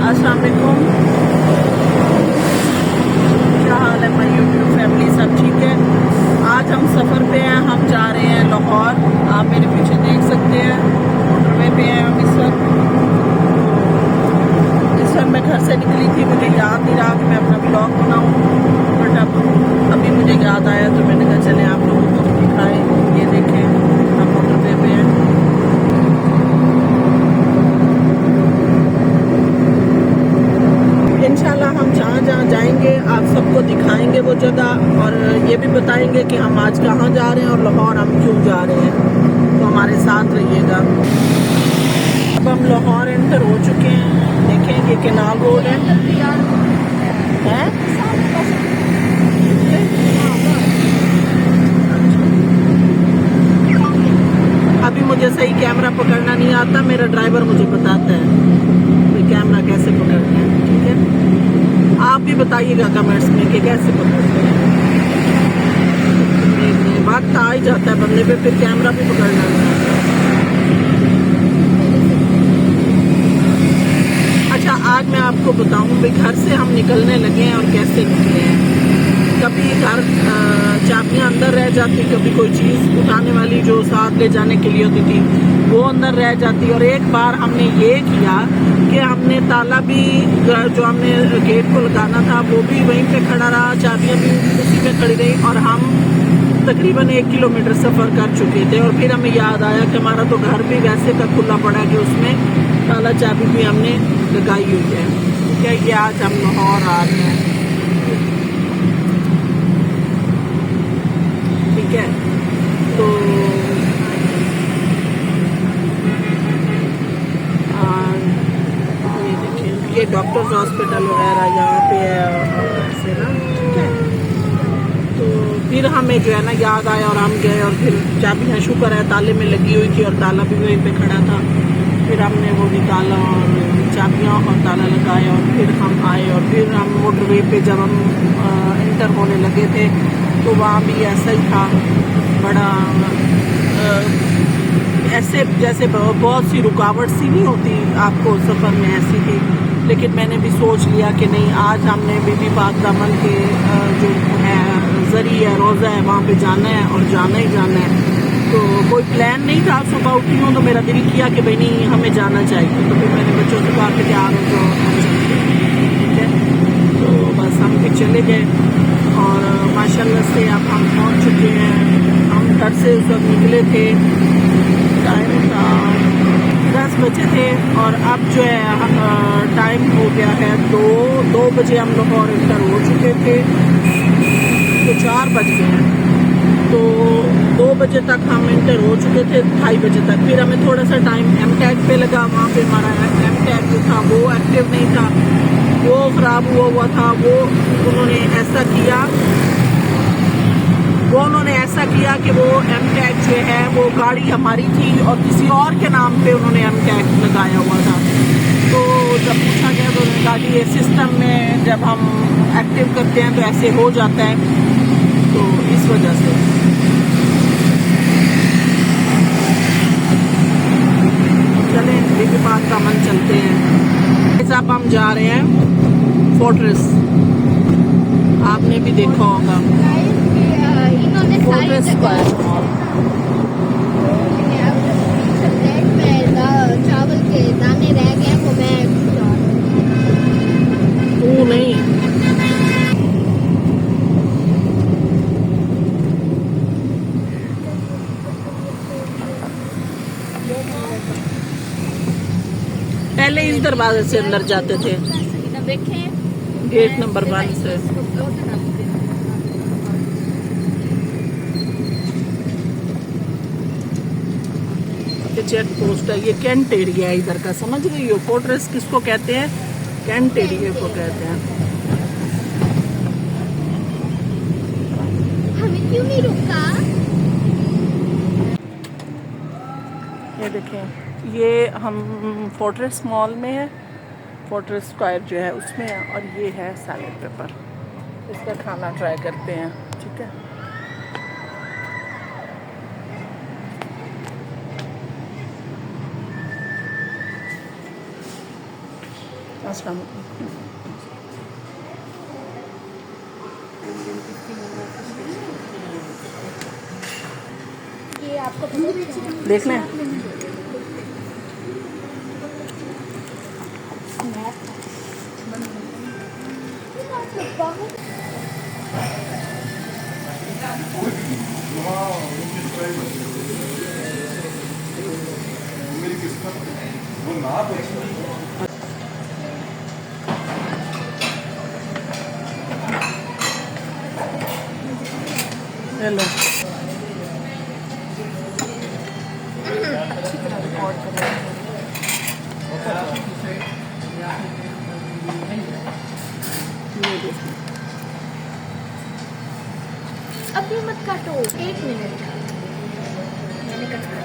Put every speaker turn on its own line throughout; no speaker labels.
अस्सलाम वालेकुम। क्या हाल है माय यूट्यूब फैमिली, सब ठीक है। आज हम सफ़र पे हैं, हम जा रहे हैं लाहौर। आप मेरे पीछे देख सकते हैं, मोटरवे पे हैं हम इस वक्त। मैं घर से निकली थी, मुझे याद नहीं रहा कि मैं अपना ब्लॉग बनाऊँ, बट अब अभी मुझे याद आया तो मैंने कहा चले आप लोगों को भी दिखाएं। ये देखें, हम मोटरवे पे हैं। इंशाल्लाह हम जहाँ जहाँ जाएंगे आप सबको दिखाएंगे वो जगह, और ये भी बताएंगे कि हम आज कहाँ जा रहे हैं और लाहौर हम क्यों जा रहे हैं, तो हमारे साथ रहिएगा। अब हम लाहौर एंटर हो चुके हैं। देखें, ये केनाल रोड है। अभी मुझे सही कैमरा पकड़ना नहीं आता, मेरा ड्राइवर मुझे बताता है कि कैमरा कैसे पकड़ना है। ठीक है, आप भी बताइएगा कमेंट्स में कि कैसे पकड़ते हैं। वक्त आ ही जाता है बंदे पे, फिर कैमरा भी पकड़ना नहीं आता। अच्छा, आज मैं आपको बताऊं भाई घर से हम निकलने लगे हैं और कैसे निकले हैं। कभी घर चाबियां अंदर रह जाती, कभी कोई चीज़ उठाने वाली जो साथ ले जाने के लिए होती थी वो अंदर रह जाती, और एक बार हमने ये किया कि हमने ताला भी जो हमने गेट को लगाना था वो भी वहीं पे खड़ा रहा, चाबियां भी उसी में खड़ी रही, और हम तकरीबन 1 किलोमीटर सफ़र कर चुके थे। और फिर हमें याद आया कि हमारा तो घर भी वैसे का खुला पड़ा कि उसमें ताला चाबी भी हमने लगाई हुई है। ठीक है, ये आज हम लाहौर आ रहे हैं। ठीक है, तो ये देखिए, ये डॉक्टर्स हॉस्पिटल वगैरह यहाँ पे है ऐसे ना। ठीक है, तो फिर हमें जो है ना याद आया और हम गए, और फिर चाबियाँ शुक्र है ताले में लगी हुई थी और ताला भी वहीं पे खड़ा था। फिर हमने वो निकाला और चाबियाँ और ताला लगाया, और फिर हम आए। और फिर हम मोटरवे पे जब हम इंटर होने लगे थे तो वहाँ भी ऐसा ही था, बड़ा ऐसे जैसे बहुत सी रुकावट सी नहीं होती आपको सफ़र में, ऐसी थी। लेकिन मैंने भी सोच लिया कि नहीं, आज हमने बीबी पाक दामन के जो है ज़रिए रोज़ा है वहाँ पे जाना है और जाना ही जाना है। तो कोई प्लान नहीं था, सुबह उठी हूँ तो मेरा दिल किया कि भाई नहीं हमें जाना चाहिए, तो फिर मैंने बच्चों से कहा कि तैयार हो जाओ हम चलते हैं। ठीक है, तो बस हम फिर चले गए, और माशाल्लाह से अब हम पहुँच चुके हैं। हम घर से उस वक्त निकले थे, टाइम था 10 बजे थे, और अब जो है टाइम हो गया है 2 बजे। हम लाहौर इंटर हो चुके थे, तो 4 बज गए हैं। तो 2 बजे तक हम इंटर हो चुके थे, 2:30 बजे तक। फिर हमें थोड़ा सा टाइम एमटैग पे लगा, वहाँ पे हमारा एमटैग जो था वो एक्टिव नहीं था, वो ख़राब हुआ था। वो उन्होंने ऐसा किया कि वो एमटैग जो है वो गाड़ी हमारी थी और किसी और के नाम पे उन्होंने एमटैग लगाया हुआ था। तो जब पूछा गया तो उन्होंने कहा कि ये सिस्टम में जब हम एक्टिव करते हैं तो ऐसे हो जाता है, तो इस वजह से। चलें बीबी पाक दामन चलते हैं। अब हम जा रहे हैं फोर्ट्रेस, आपने भी देखा होगा फोर्ट्रेस स्क्वायर।
चावल के दाने रह गए वो मैं
वो नहीं, पहले इस दरवाजे से अंदर जाते थे, गेट नंबर 1 से। चेक पोस्ट है, ये कैंट एरिया है इधर का, समझ गई हो। फोर्ट्रेस किसको कहते हैं? कैंट एरिया को कहते हैं।
हमें क्यों नहीं रुका?
ये देखें, ये हम फोर्ट्रेस मॉल में है, फोर्ट्रेस स्क्वायर जो है उसमें है, और ये है सैलेड पेपर। इसका खाना ट्राई करते हैं। ठीक है, अस्सलाम वालेकुम।
ये आपको पता
देख लें। हेलो
अभी मत काटो, 1 मिनट। मैंने कटा।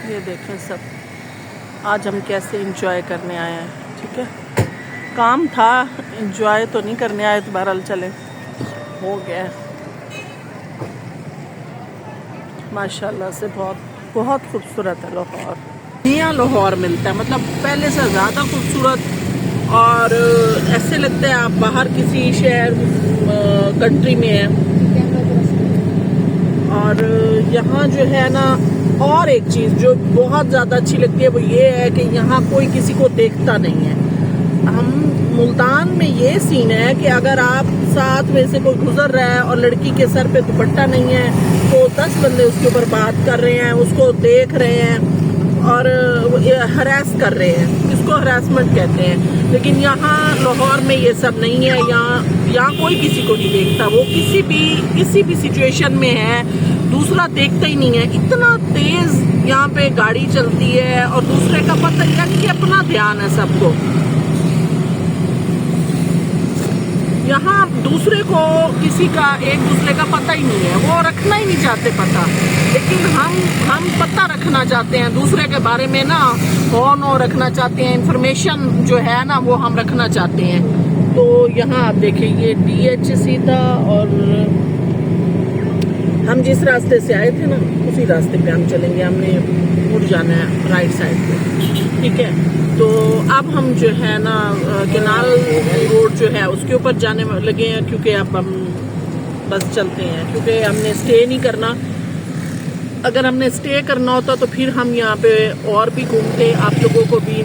ये देखें सब, आज हम कैसे एंजॉय करने आए हैं। ठीक है, काम था, एंजॉय तो नहीं करने आए, तो बहरहाल चले, हो गया माशाल्लाह से। बहुत बहुत खूबसूरत है लाहौर। यहाँ लाहौर मिलता है, मतलब पहले से ज़्यादा खूबसूरत, और ऐसे लगता है आप बाहर किसी शहर कंट्री में हैं। और यहाँ जो है ना, और एक चीज़ जो बहुत ज़्यादा अच्छी लगती है वो ये है कि यहाँ कोई किसी को देखता नहीं है। हम मुल्तान में ये सीन है कि अगर आप साथ में से कोई गुजर रहा है और लड़की के सर पे दुपट्टा नहीं है, तो 10 बंदे उसके ऊपर बात कर रहे हैं, उसको देख रहे हैं और हरास कर रहे हैं। इसको हरासमेंट कहते हैं। लेकिन यहाँ लाहौर में ये सब नहीं है। यहाँ कोई किसी को नहीं देखता। वो किसी भी सिचुएशन में है, दूसरा देखता ही नहीं है। इतना तेज यहाँ पे गाड़ी चलती है और दूसरे का पता, यानी कि अपना ध्यान है सबको। यहाँ दूसरे को किसी का, एक दूसरे का पता ही नहीं है, वो रखना ही नहीं चाहते पता। लेकिन हम पता रखना चाहते हैं दूसरे के बारे में ना, कौन और रखना चाहते हैं, इंफॉर्मेशन जो है ना वो हम रखना चाहते हैं। तो यहाँ आप देखिए, ये DH सीधा, और हम जिस रास्ते से आए थे ना उसी रास्ते पे हम चलेंगे। हमने मुड़ जाना है राइट साइड पे। ठीक है, तो अब हम जो है ना केनाल रोड जो है उसके ऊपर जाने लगे हैं, क्योंकि अब हम बस चलते हैं, क्योंकि हमने स्टे नहीं करना। अगर हमने स्टे करना होता तो फिर हम यहाँ पे और भी घूमते, आप लोगों को भी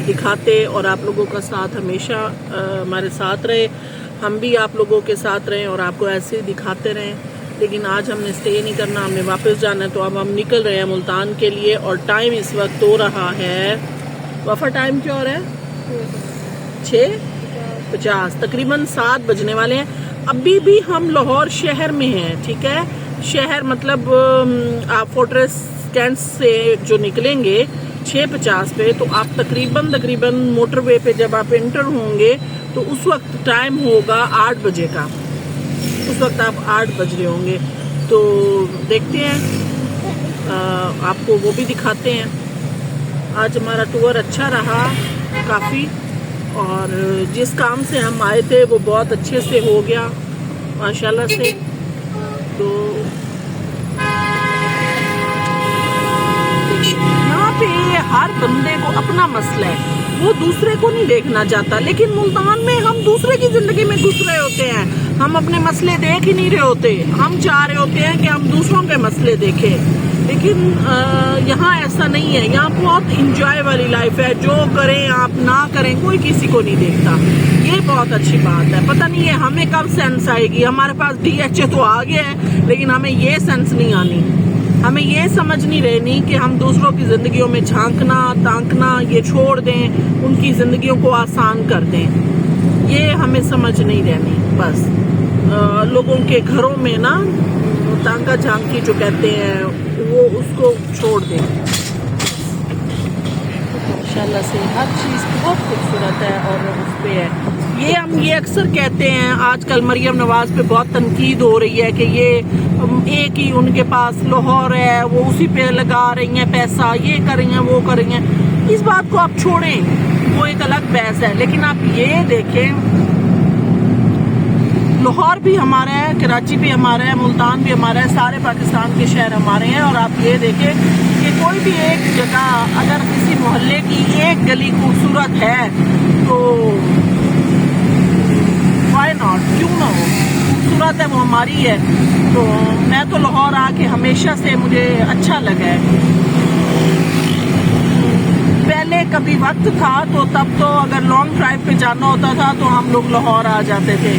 दिखाते, और आप लोगों का साथ हमेशा हमारे साथ रहे, हम भी आप लोगों के साथ रहें और आपको ऐसे ही दिखाते रहें। लेकिन आज हमने स्टे नहीं करना, हमने वापस जाना है। तो अब हम निकल रहे हैं मुल्तान के लिए, और टाइम इस वक्त हो रहा है, वफ़ा टाइम क्या हो रहा है, 6:50, तकरीबन 7 बजने वाले हैं। अभी भी हम लाहौर शहर में हैं। ठीक है, शहर मतलब आप फोर्ट्रेस कैंट से जो निकलेंगे 6:50 पे, तो आप तकरीबन मोटरवे पे जब आप एंटर होंगे तो उस वक्त टाइम होगा 8 बजे का। उस वक्त आप 8 बज रहे होंगे। तो देखते हैं, आपको वो भी दिखाते हैं। आज हमारा टूर अच्छा रहा काफ़ी, और जिस काम से हम आए थे वो बहुत अच्छे से हो गया माशाल्लाह से। तो यहाँ पे हर बंदे को अपना मसला है, वो दूसरे को नहीं देखना चाहता। लेकिन मुल्तान में हम दूसरे की जिंदगी में घुस रहे होते हैं, हम अपने मसले देख ही नहीं रहे होते। हम चाह रहे होते हैं कि हम दूसरों के मसले देखें। लेकिन यहाँ ऐसा नहीं है। यहाँ बहुत इंजॉय वाली लाइफ है। जो करें आप, ना करें, कोई किसी को नहीं देखता। ये बहुत अच्छी बात है। पता नहीं है हमें कब सेंस आएगी। हमारे पास DH तो आ गया है, लेकिन हमें ये सेंस नहीं आनी। हमें ये समझ नहीं रहनी कि हम दूसरों की ज़िंदगियों में झांकना तांकना ये छोड़ दें, उनकी ज़िंदगियों को आसान कर दें। ये हमें समझ नहीं रहनी। बस लोगों के घरों में ना तांका झांकी जो कहते हैं, वो उसको छोड़ दें। माशाल्लाह से हर चीज़ बहुत खूबसूरत है और उस पर है। ये अक्सर कहते हैं, आजकल मरियम नवाज़ पे बहुत तनकीद हो रही है कि ये एक ही उनके पास लाहौर है, वो उसी पे लगा रही हैं पैसा, ये कर रही हैं, वो कर रही हैं। इस बात को आप छोड़ें, वो एक अलग बहस है। लेकिन आप ये देखें, लाहौर भी हमारा है, कराची भी हमारा है, मुल्तान भी हमारा है, सारे पाकिस्तान के शहर हमारे हैं। और आप ये देखें कि कि कोई भी एक जगह अगर किसी मोहल्ले की एक गली खूबसूरत है तो व्हाई नॉट, क्यों ना हो, खूबसूरत है वो हमारी है। तो मैं तो लाहौर आके हमेशा से मुझे अच्छा लगा है। पहले कभी वक्त था तो तब तो अगर लॉन्ग ड्राइव पे जाना होता था तो हम लोग लाहौर आ जाते थे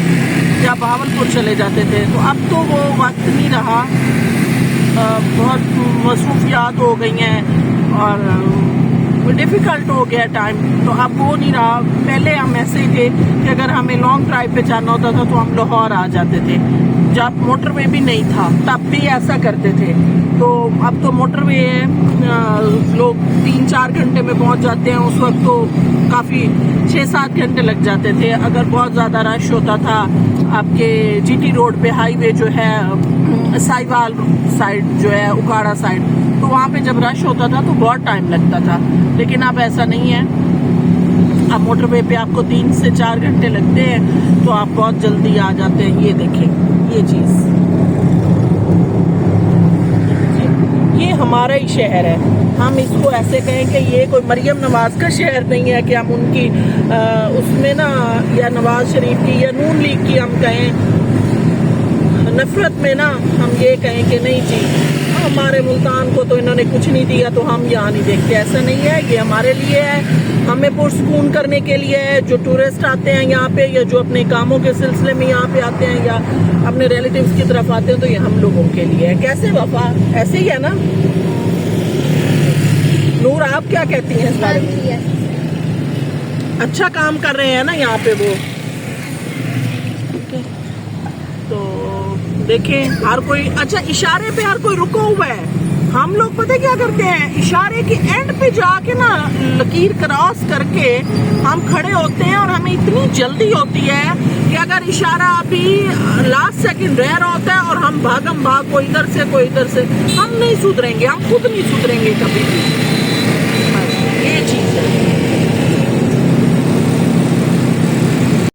या बहावलपुर चले जाते थे। तो अब तो वो वक्त नहीं रहा, बहुत मसरूफियात हो गई हैं और डिफ़िकल्ट हो गया टाइम, तो अब वो नहीं रहा। पहले हम ऐसे ही थे कि अगर हमें लॉन्ग ड्राइव पे जाना होता था तो हम लाहौर आ जाते थे, जब मोटरवे भी नहीं था तब भी ऐसा करते थे। तो अब तो मोटरवे है, लोग 3-4 घंटे में पहुंच जाते हैं। उस वक्त तो काफ़ी 6-7 घंटे लग जाते थे। अगर बहुत ज़्यादा रश होता था आपके जीटी रोड पे, हाईवे जो है साहिवाल साइड जो है, उकाड़ा साइड, तो वहाँ पे जब रश होता था तो बहुत टाइम लगता था। लेकिन अब ऐसा नहीं है, अब मोटरवे पे आपको 3 से 4 घंटे लगते हैं तो आप बहुत जल्दी आ जाते हैं। ये देखें ये चीज़, ये हमारा ही शहर है। हम इसको ऐसे कहें कि ये कोई मरियम नवाज का शहर नहीं है कि हम उनकी उसमें ना, या नवाज शरीफ की या नून लीग की हम कहें नफरत में ना हम ये कहें कि नहीं जी हमारे मुल्तान को तो इन्होंने कुछ नहीं दिया तो हम यहाँ नहीं देखते। ऐसा नहीं है, ये हमारे लिए है, हमें पुरसकून करने के लिए है। जो टूरिस्ट आते हैं यहाँ पे या जो अपने कामों के सिलसिले में यहाँ पे आते हैं या अपने रिलेटिव्स की तरफ आते हैं तो ये हम लोगों के लिए है। कैसे वफा, ऐसे ही है ना? नूर आप क्या कहती हैं इस बारे में? अच्छा काम कर रहे हैं ना यहाँ पे वो। तो देखें हर कोई, अच्छा इशारे पे हर कोई रुका हुआ है। हम लोग पता क्या करते हैं, इशारे के एंड पे जाके ना लकीर क्रॉस करके हम खड़े होते हैं और हमें इतनी जल्दी होती है कि अगर इशारा अभी लास्ट सेकंड रह रहा होता है और हम भागम भाग कोई इधर से कोई इधर से, हम नहीं सुधरेंगे, हम खुद नहीं सुधरेंगे कभी भी।